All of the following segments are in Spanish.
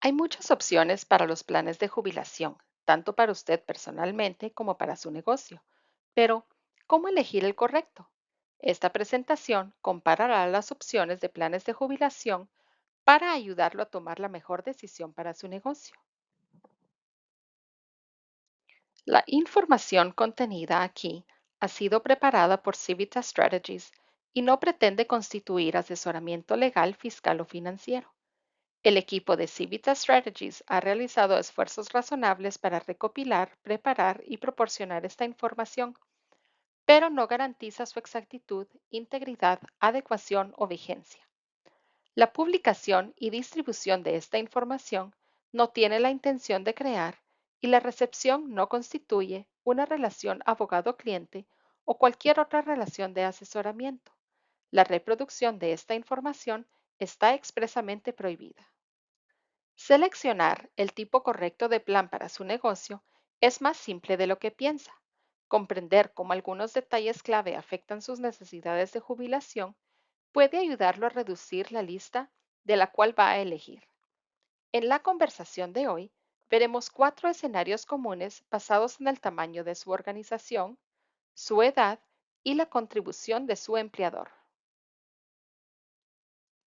Hay muchas opciones para los planes de jubilación, tanto para usted personalmente como para su negocio. Pero, ¿cómo elegir el correcto? Esta presentación comparará las opciones de planes de jubilación para ayudarlo a tomar la mejor decisión para su negocio. La información contenida aquí ha sido preparada por Civitas Strategies y no pretende constituir asesoramiento legal, fiscal o financiero. El equipo de Civitas Strategies ha realizado esfuerzos razonables para recopilar, preparar y proporcionar esta información, pero no garantiza su exactitud, integridad, adecuación o vigencia. La publicación y distribución de esta información no tiene la intención de crear y la recepción no constituye una relación abogado-cliente o cualquier otra relación de asesoramiento. La reproducción de esta información está expresamente prohibida. Seleccionar el tipo correcto de plan para su negocio es más simple de lo que piensa. Comprender cómo algunos detalles clave afectan sus necesidades de jubilación puede ayudarlo a reducir la lista de la cual va a elegir. En la conversación de hoy, veremos 4 escenarios comunes basados en el tamaño de su organización, su edad y la contribución de su empleador.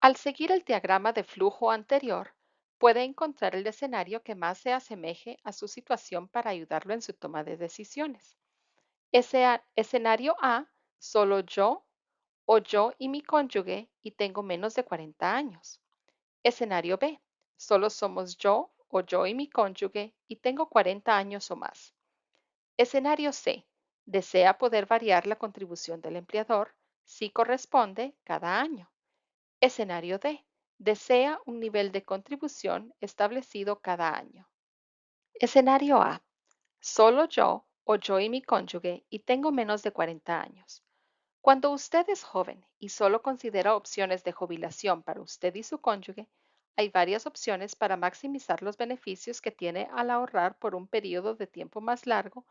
Al seguir el diagrama de flujo anterior, puede encontrar el escenario que más se asemeje a su situación para ayudarlo en su toma de decisiones. Escenario A, solo yo o yo y mi cónyuge y tengo menos de 40 años. Escenario B, solo somos yo o yo y mi cónyuge y tengo 40 años o más. Escenario C, desea poder variar la contribución del empleador si corresponde cada año. Escenario D, desea un nivel de contribución establecido cada año. Escenario A, solo yo o yo y mi cónyuge y tengo menos de 40 años. Cuando usted es joven y solo considera opciones de jubilación para usted y su cónyuge, hay varias opciones para maximizar los beneficios que tiene al ahorrar por un periodo de tiempo más largo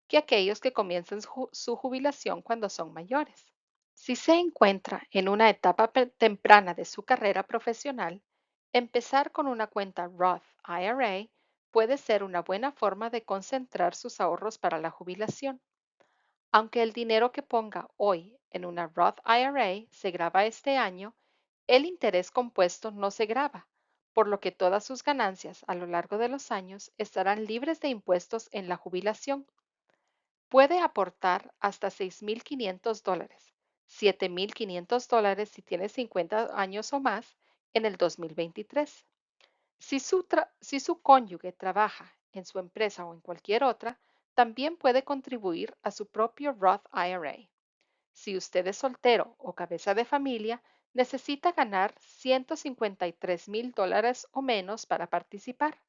que aquellos que comienzan su jubilación cuando son mayores. Si se encuentra en una etapa temprana de su carrera profesional, empezar con una cuenta Roth IRA puede ser una buena forma de concentrar sus ahorros para la jubilación. Aunque el dinero que ponga hoy en una Roth IRA se graba este año, el interés compuesto no se graba, por lo que todas sus ganancias a lo largo de los años estarán libres de impuestos en la jubilación. Puede aportar hasta $6,500, $7,500 si tiene 50 años o más en el 2023. Si su cónyuge trabaja en su empresa o en cualquier otra, también puede contribuir a su propio Roth IRA. Si usted es soltero o cabeza de familia, necesita ganar $153,000 o menos para participar.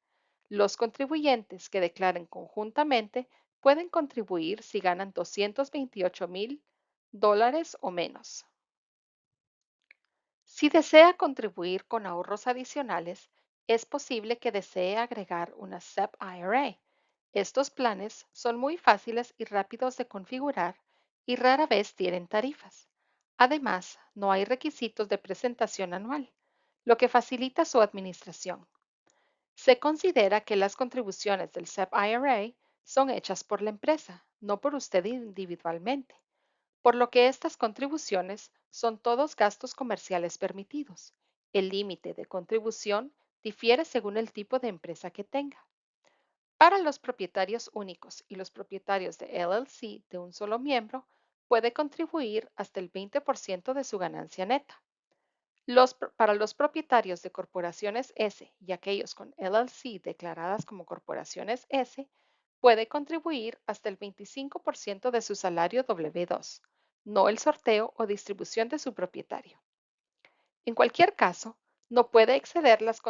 Los contribuyentes que declaren conjuntamente pueden contribuir si ganan $228,000 o menos. Si desea contribuir con ahorros adicionales, es posible que desee agregar una SEP IRA. Estos planes son muy fáciles y rápidos de configurar y rara vez tienen tarifas. Además, no hay requisitos de presentación anual, lo que facilita su administración. Se considera que las contribuciones del SEP IRA son hechas por la empresa, no por usted individualmente, por lo que estas contribuciones son todos gastos comerciales permitidos. El límite de contribución difiere según el tipo de empresa que tenga. Para los propietarios únicos y los propietarios de LLC de un solo miembro, puede contribuir hasta el 20% de su ganancia neta. Para los propietarios de corporaciones S y aquellos con LLC declaradas como corporaciones S, puede contribuir hasta el 25% de su salario W2, no el sorteo o distribución de su propietario. En cualquier caso, no puede exceder las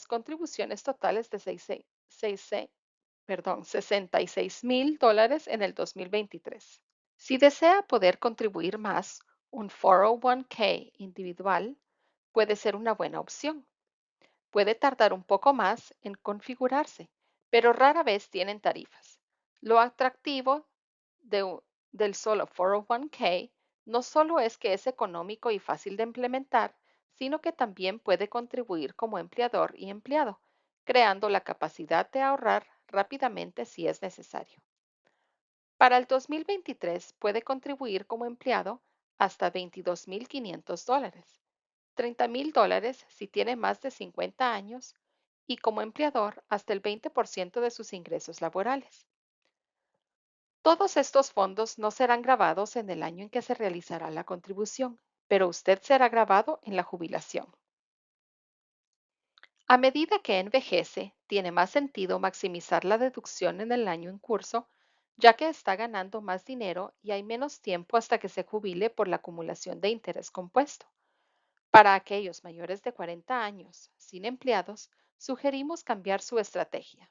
contribuciones totales de $66,000 en el 2023. Si desea poder contribuir más, un 401k individual puede ser una buena opción. Puede tardar un poco más en configurarse, pero rara vez tienen tarifas. Lo atractivo del solo 401k no solo es que es económico y fácil de implementar, sino que también puede contribuir como empleador y empleado. creando la capacidad de ahorrar rápidamente si es necesario. Para el 2023 puede contribuir como empleado hasta $22,500, $30,000 si tiene más de 50 años y como empleador hasta el 20% de sus ingresos laborales. Todos estos fondos no serán grabados en el año en que se realizará la contribución, pero usted será grabado en la jubilación. A medida que envejece, tiene más sentido maximizar la deducción en el año en curso, ya que está ganando más dinero y hay menos tiempo hasta que se jubile por la acumulación de interés compuesto. Para aquellos mayores de 40 años sin empleados, sugerimos cambiar su estrategia.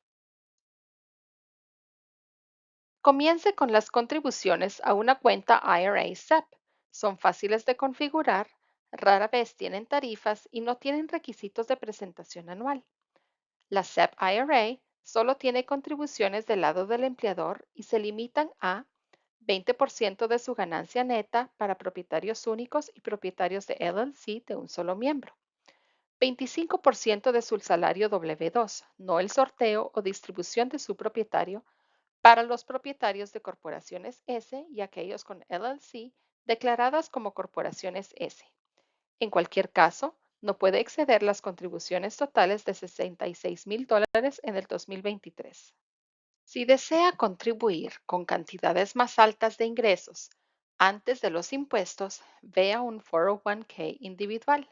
Comience con las contribuciones a una cuenta IRA SEP. Son fáciles de configurar, rara vez tienen tarifas y no tienen requisitos de presentación anual. La SEP IRA solo tiene contribuciones del lado del empleador y se limitan a 20% de su ganancia neta para propietarios únicos y propietarios de LLC de un solo miembro. 25% de su salario W2, no el sorteo o distribución de su propietario, para los propietarios de corporaciones S y aquellos con LLC declaradas como corporaciones S. En cualquier caso, no puede exceder las contribuciones totales de $66,000 en el 2023. Si desea contribuir con cantidades más altas de ingresos antes de los impuestos, vea un 401k individual.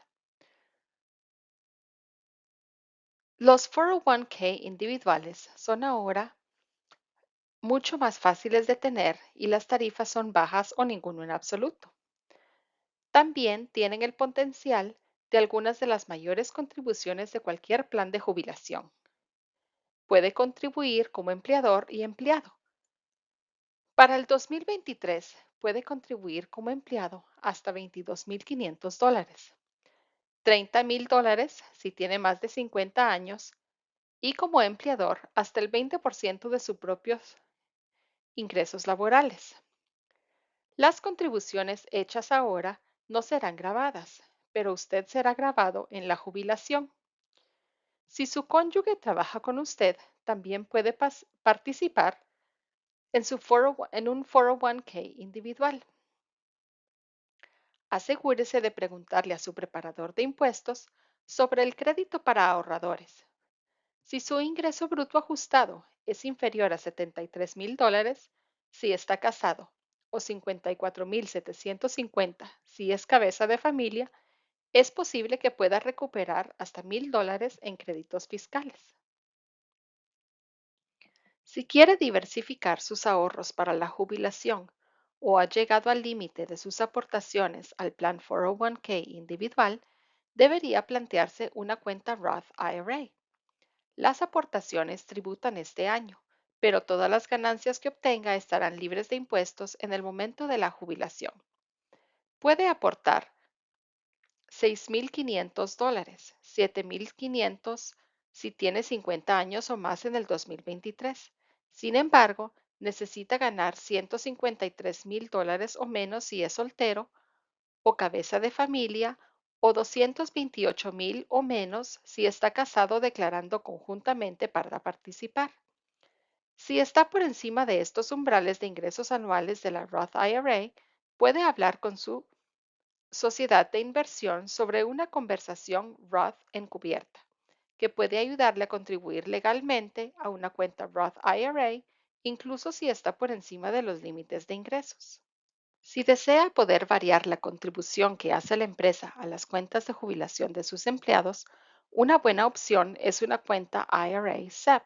Los 401k individuales son ahora mucho más fáciles de tener y las tarifas son bajas o ninguno en absoluto. También tienen el potencial de algunas de las mayores contribuciones de cualquier plan de jubilación. Puede contribuir como empleador y empleado. Para el 2023 puede contribuir como empleado hasta $22,500, $30,000 si tiene más de 50 años y como empleador hasta el 20% de sus propios ingresos laborales. Las contribuciones hechas ahora no serán grabadas, pero usted será grabado en la jubilación. Si su cónyuge trabaja con usted, también puede participar en un 401k individual. Asegúrese de preguntarle a su preparador de impuestos sobre el crédito para ahorradores. Si su ingreso bruto ajustado es inferior a $73,000 si está casado o $54,750 si es cabeza de familia, es posible que pueda recuperar hasta $1,000 en créditos fiscales. Si quiere diversificar sus ahorros para la jubilación o ha llegado al límite de sus aportaciones al plan 401k individual, debería plantearse una cuenta Roth IRA. Las aportaciones tributan este año, pero todas las ganancias que obtenga estarán libres de impuestos en el momento de la jubilación. Puede aportar $6,500, $7,500 si tiene 50 años o más en el 2023. Sin embargo, necesita ganar $153,000 o menos si es soltero o cabeza de familia o $228,000 o menos si está casado declarando conjuntamente para participar. Si está por encima de estos umbrales de ingresos anuales de la Roth IRA, puede hablar con su sociedad de inversión sobre una conversación Roth encubierta, que puede ayudarle a contribuir legalmente a una cuenta Roth IRA, incluso si está por encima de los límites de ingresos. Si desea poder variar la contribución que hace la empresa a las cuentas de jubilación de sus empleados, una buena opción es una cuenta IRA SEP.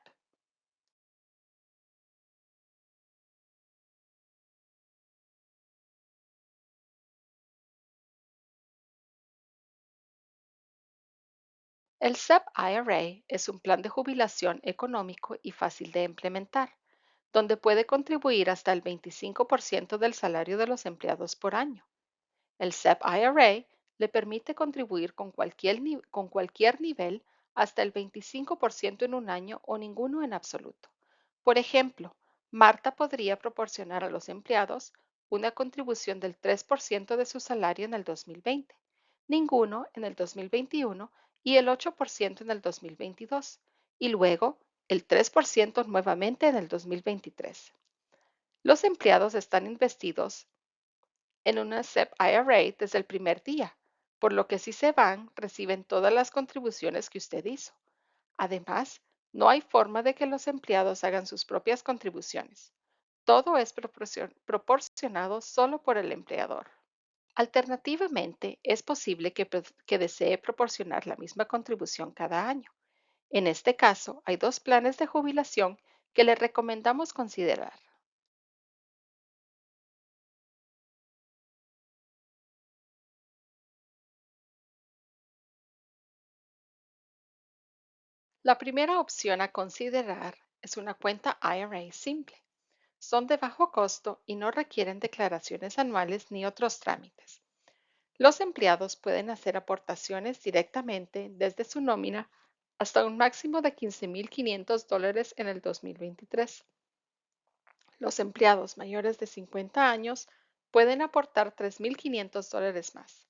El SEP IRA es un plan de jubilación económico y fácil de implementar, donde puede contribuir hasta el 25% del salario de los empleados por año. El SEP IRA le permite contribuir con cualquier nivel hasta el 25% en un año o ninguno en absoluto. Por ejemplo, Marta podría proporcionar a los empleados una contribución del 3% de su salario en el 2020, ninguno en el 2021 y el 8% en el 2022. y luego el 3% nuevamente en el 2023. Los empleados están investidos en una SEP IRA desde el primer día, por lo que si se van, reciben todas las contribuciones que usted hizo. Además, no hay forma de que los empleados hagan sus propias contribuciones. Todo es proporcionado solo por el empleador. Alternativamente, es posible que desee proporcionar la misma contribución cada año. En este caso, hay dos planes de jubilación que le recomendamos considerar. La primera opción a considerar es una cuenta IRA simple. Son de bajo costo y no requieren declaraciones anuales ni otros trámites. Los empleados pueden hacer aportaciones directamente desde su nómina hasta un máximo de $15,500 en el 2023. Los empleados mayores de 50 años pueden aportar $3,500 más.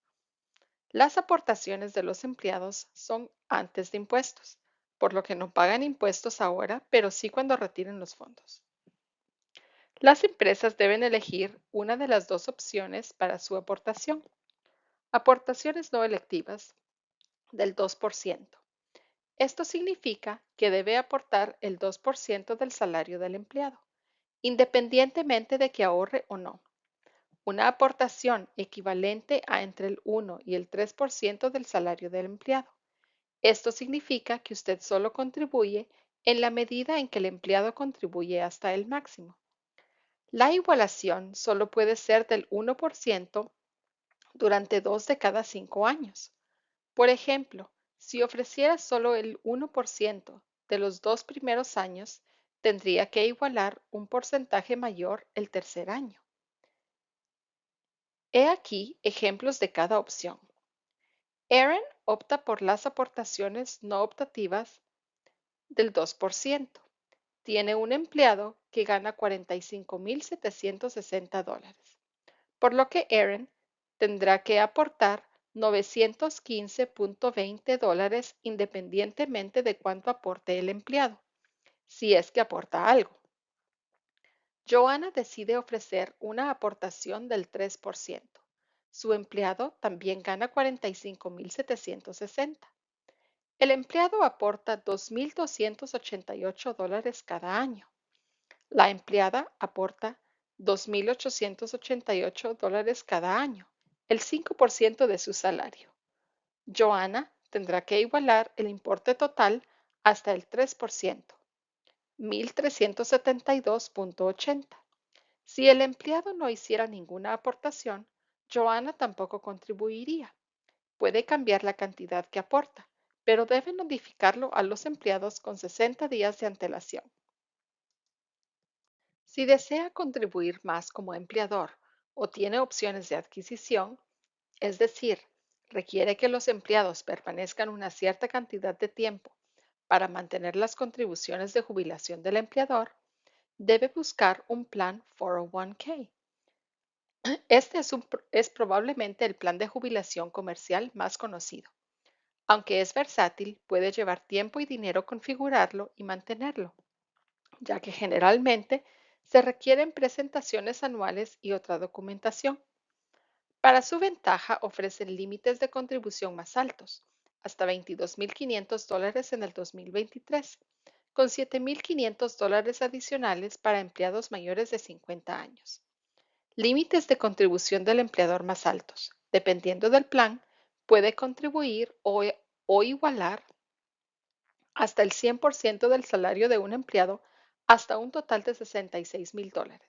Las aportaciones de los empleados son antes de impuestos, por lo que no pagan impuestos ahora, pero sí cuando retiren los fondos. Las empresas deben elegir una de las dos opciones para su aportación. Aportaciones no electivas del 2%. Esto significa que debe aportar el 2% del salario del empleado, independientemente de que ahorre o no. Una aportación equivalente a entre el 1 y el 3% del salario del empleado. Esto significa que usted solo contribuye en la medida en que el empleado contribuye hasta el máximo. La igualación solo puede ser del 1% durante 2 de cada 5 años. Por ejemplo, si ofreciera solo el 1% de los 2 primeros años, tendría que igualar un porcentaje mayor el tercer año. He aquí ejemplos de cada opción. Aaron opta por las aportaciones no optativas del 2%. Tiene un empleado que gana $45,760, por lo que Aaron tendrá que aportar $915,20 independientemente de cuánto aporte el empleado, si es que aporta algo. Joanna decide ofrecer una aportación del 3%. Su empleado también gana $45,760. El empleado aporta $2,288 cada año. La empleada aporta $2,888 cada año, el 5% de su salario. Joanna tendrá que igualar el importe total hasta el 3%, $1,372,80. Si el empleado no hiciera ninguna aportación, Joanna tampoco contribuiría. Puede cambiar la cantidad que aporta, pero debe notificarlo a los empleados con 60 días de antelación. Si desea contribuir más como empleador o tiene opciones de adquisición, es decir, requiere que los empleados permanezcan una cierta cantidad de tiempo para mantener las contribuciones de jubilación del empleador, debe buscar un plan 401(k). Este es probablemente el plan de jubilación comercial más conocido. Aunque es versátil, puede llevar tiempo y dinero configurarlo y mantenerlo, ya que generalmente se requieren presentaciones anuales y otra documentación. Para su ventaja, ofrecen límites de contribución más altos, hasta $22,500 en el 2023, con $7,500 adicionales para empleados mayores de 50 años. Límites de contribución del empleador más altos. Dependiendo del plan, puede contribuir o igualar hasta el 100% del salario de un empleado hasta un total de $66,000.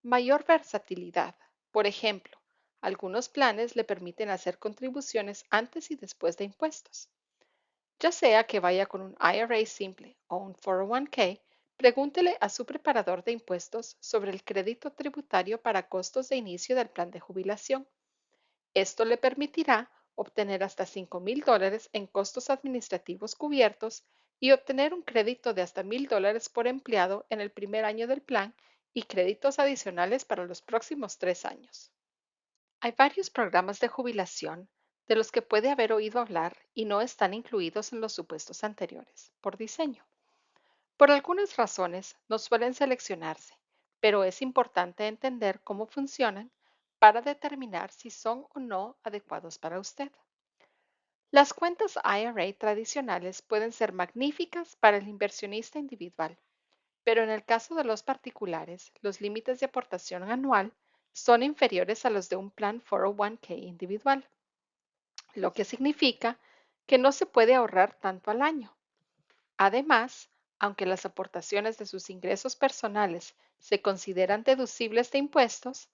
Mayor versatilidad. Por ejemplo, algunos planes le permiten hacer contribuciones antes y después de impuestos. Ya sea que vaya con un IRA simple o un 401(k), pregúntele a su preparador de impuestos sobre el crédito tributario para costos de inicio del plan de jubilación. Esto le permitirá obtener hasta $5,000 en costos administrativos cubiertos y obtener un crédito de hasta $1,000 por empleado en el primer año del plan y créditos adicionales para los próximos 3 años. Hay varios programas de jubilación de los que puede haber oído hablar y no están incluidos en los supuestos anteriores, por diseño. Por algunas razones no suelen seleccionarse, pero es importante entender cómo funcionan para determinar si son o no adecuados para usted. Las cuentas IRA tradicionales pueden ser magníficas para el inversionista individual, pero en el caso de los particulares, los límites de aportación anual son inferiores a los de un plan 401k individual, lo que significa que no se puede ahorrar tanto al año. Además, aunque las aportaciones de sus ingresos personales se consideran deducibles de impuestos,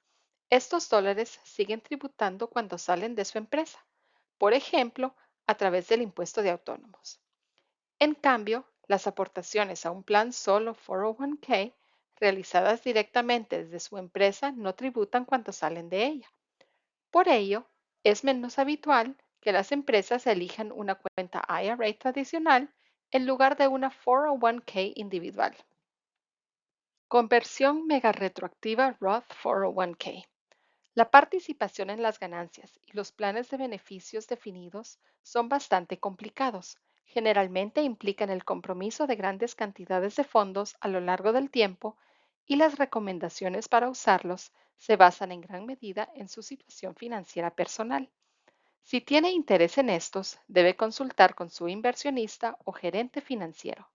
estos dólares siguen tributando cuando salen de su empresa, por ejemplo, a través del impuesto de autónomos. En cambio, las aportaciones a un plan solo 401k realizadas directamente desde su empresa no tributan cuando salen de ella. Por ello, es menos habitual que las empresas elijan una cuenta IRA tradicional en lugar de una 401k individual. Conversión mega retroactiva Roth 401k. La participación en las ganancias y los planes de beneficios definidos son bastante complicados. Generalmente implican el compromiso de grandes cantidades de fondos a lo largo del tiempo y las recomendaciones para usarlos se basan en gran medida en su situación financiera personal. Si tiene interés en estos, debe consultar con su inversionista o gerente financiero.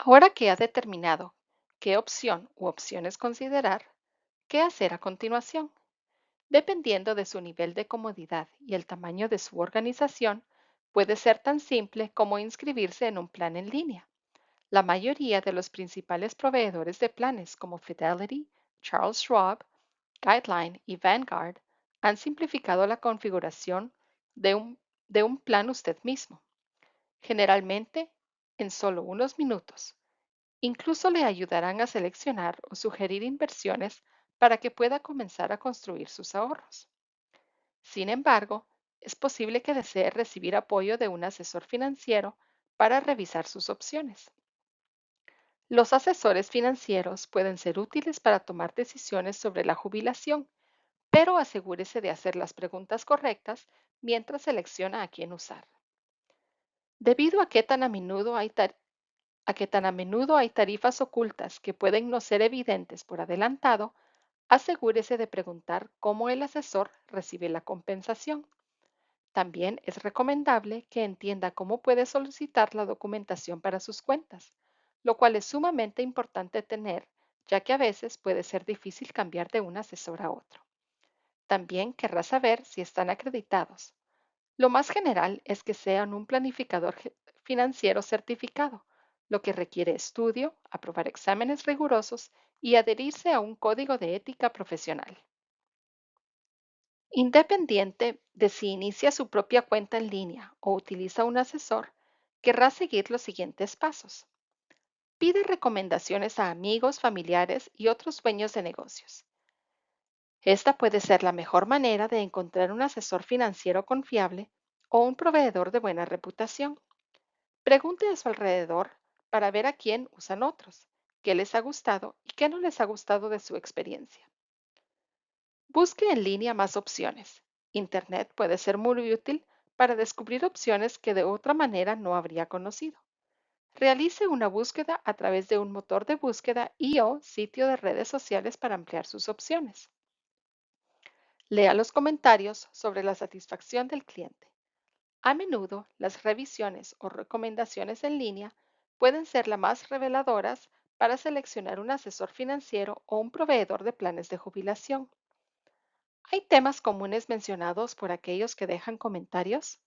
Ahora que ha determinado qué opción u opciones considerar, ¿qué hacer a continuación? Dependiendo de su nivel de comodidad y el tamaño de su organización, puede ser tan simple como inscribirse en un plan en línea. La mayoría de los principales proveedores de planes como Fidelity, Charles Schwab, Guideline y Vanguard han simplificado la configuración de un plan usted mismo, generalmente en solo unos minutos. Incluso le ayudarán a seleccionar o sugerir inversiones para que pueda comenzar a construir sus ahorros. Sin embargo, es posible que desee recibir apoyo de un asesor financiero para revisar sus opciones. Los asesores financieros pueden ser útiles para tomar decisiones sobre la jubilación, pero asegúrese de hacer las preguntas correctas mientras selecciona a quién usar. Debido a que tan a menudo hay tarifas ocultas que pueden no ser evidentes por adelantado, asegúrese de preguntar cómo el asesor recibe la compensación. También es recomendable que entienda cómo puede solicitar la documentación para sus cuentas, lo cual es sumamente importante tener, ya que a veces puede ser difícil cambiar de un asesor a otro. También querrá saber si están acreditados. Lo más general es que sean un planificador financiero certificado, lo que requiere estudio, aprobar exámenes rigurosos y adherirse a un código de ética profesional. Independiente de si inicia su propia cuenta en línea o utiliza un asesor, querrá seguir los siguientes pasos. Pide recomendaciones a amigos, familiares y otros dueños de negocios. Esta puede ser la mejor manera de encontrar un asesor financiero confiable o un proveedor de buena reputación. Pregunte a su alrededor para ver a quién usan otros, qué les ha gustado y qué no les ha gustado de su experiencia. Busque en línea más opciones. Internet puede ser muy útil para descubrir opciones que de otra manera no habría conocido. Realice una búsqueda a través de un motor de búsqueda y o sitio de redes sociales para ampliar sus opciones. Lea los comentarios sobre la satisfacción del cliente. A menudo, las revisiones o recomendaciones en línea pueden ser las más reveladoras para seleccionar un asesor financiero o un proveedor de planes de jubilación. ¿Hay temas comunes mencionados por aquellos que dejan comentarios?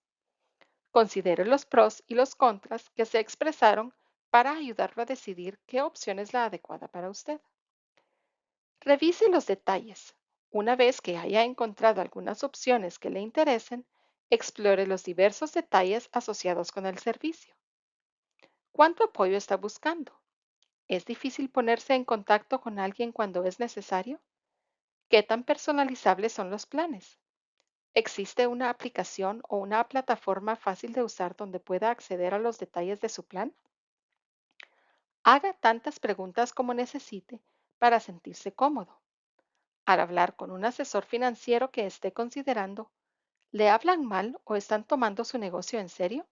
Considere los pros y los contras que se expresaron para ayudarlo a decidir qué opción es la adecuada para usted. Revise los detalles. Una vez que haya encontrado algunas opciones que le interesen, explore los diversos detalles asociados con el servicio. ¿Cuánto apoyo está buscando? ¿Es difícil ponerse en contacto con alguien cuando es necesario? ¿Qué tan personalizables son los planes? ¿Existe una aplicación o una plataforma fácil de usar donde pueda acceder a los detalles de su plan? Haga tantas preguntas como necesite para sentirse cómodo. Al hablar con un asesor financiero que esté considerando, ¿le hablan mal o están tomando su negocio en serio?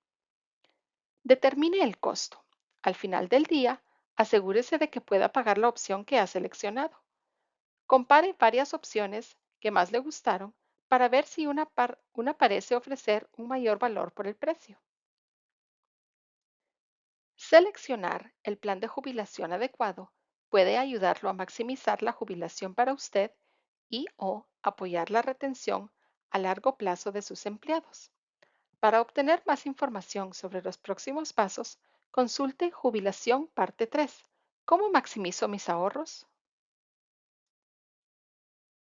Determine el costo. Al final del día, asegúrese de que pueda pagar la opción que ha seleccionado. Compare varias opciones que más le gustaron para ver si una parece ofrecer un mayor valor por el precio. Seleccionar el plan de jubilación adecuado puede ayudarlo a maximizar la jubilación para usted y o apoyar la retención a largo plazo de sus empleados. Para obtener más información sobre los próximos pasos, consulte Jubilación Parte 3. ¿Cómo maximizo mis ahorros?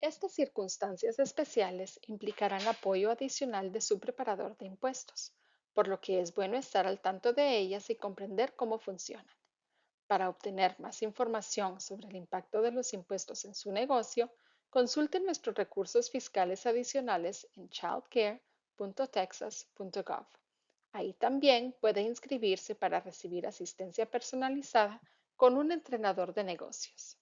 Estas circunstancias especiales implicarán apoyo adicional de su preparador de impuestos, por lo que es bueno estar al tanto de ellas y comprender cómo funcionan. Para obtener más información sobre el impacto de los impuestos en su negocio, consulte nuestros recursos fiscales adicionales en childcare.texas.gov. Ahí también puede inscribirse para recibir asistencia personalizada con un entrenador de negocios.